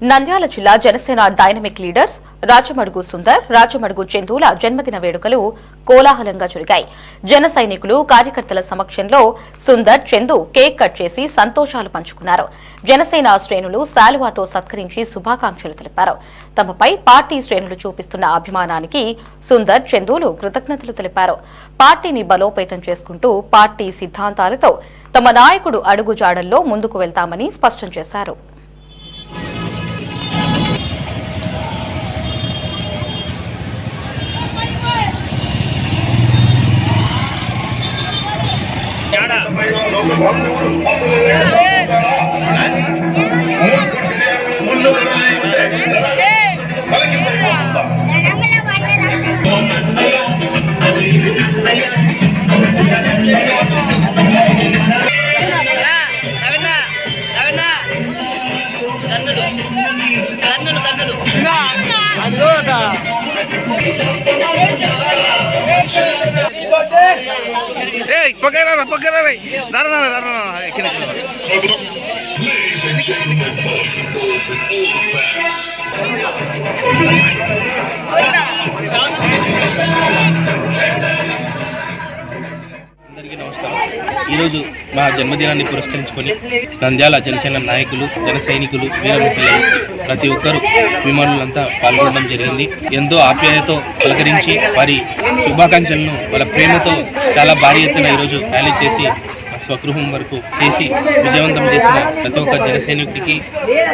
నంద్యాల జిల్లా Janasena dynamic leaders Rachamadugu Sundar, Rachamadugu చందూల జన్మదిన వేడుకలు కోలాహలంగా జరిగాయి. జన సైనికులు, కార్యకర్తల సమక్షంలో సుందర్, చందు కేక్ కట్ చేసి సంతోషాలు పంచుకున్నారు. జనసేన శ్రేణులు శాలువాతో సత్కరించి శుభాకాంక్షలు తెలిపారు. తమపై పార్టీ శ్రేణులు చూపిస్తున్న అభిమానానికి సుందర్, చందూలు కృతజ్ఞతలు తెలిపారు. పార్టీని బలోపేతం చేసుకుంటూ పార్టీ సిద్ధాంతాలతో తమ నాయకుడు అడుగుజాడల్లో ముందుకు వెళ్తామని స్పష్టం చేశారు. అందరికీ నమస్కారం. ఈరోజు మా జన్మదినాన్ని పురస్కరించుకొని నంద్యాల జనసేన నాయకులు, జన సైనికులు, వీరమహిళలు ప్రతి ఒక్కరూ అభిమానులంతా పాల్గొనడం జరిగింది. ఎంతో ఆప్యాయతతో పలకరించి వారి శుభాకాంక్షలను వాళ్ళ ప్రేమతో చాలా భారీ ఎత్తున ఈరోజు ర్యాలీ చేసి స్వగృహం వరకు చేసి విజయవంతం చేసిన ప్రతి ఒక్క జన సైనికుడికి,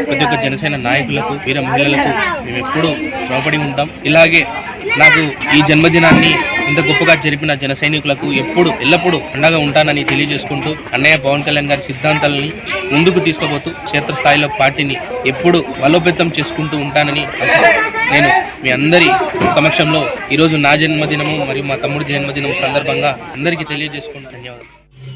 ప్రతి ఒక్క జనసేన నాయకులకు, వీర మహిళలకు మేము ఎప్పుడూ రుణపడి ఉంటాం. ఇలాగే నాకు ఈ జన్మదినాన్ని ఇంత గొప్పగా జరిపిన జన సైనికులకు ఎల్లప్పుడూ అండగా ఉంటానని తెలియజేసుకుంటూ, అన్నయ్య పవన్ కళ్యాణ్ గారి సిద్ధాంతాలని ముందుకు తీసుకుపోతూ క్షేత్రస్థాయిలో పార్టీని ఎప్పుడు బలోపేతం చేసుకుంటూ ఉంటానని నేను మీ అందరి సమక్షంలో ఈరోజు నా జన్మదినము మరియు మా తమ్ముడి జన్మదినం సందర్భంగా అందరికీ తెలియజేసుకుంటూ ధన్యవాదాలు.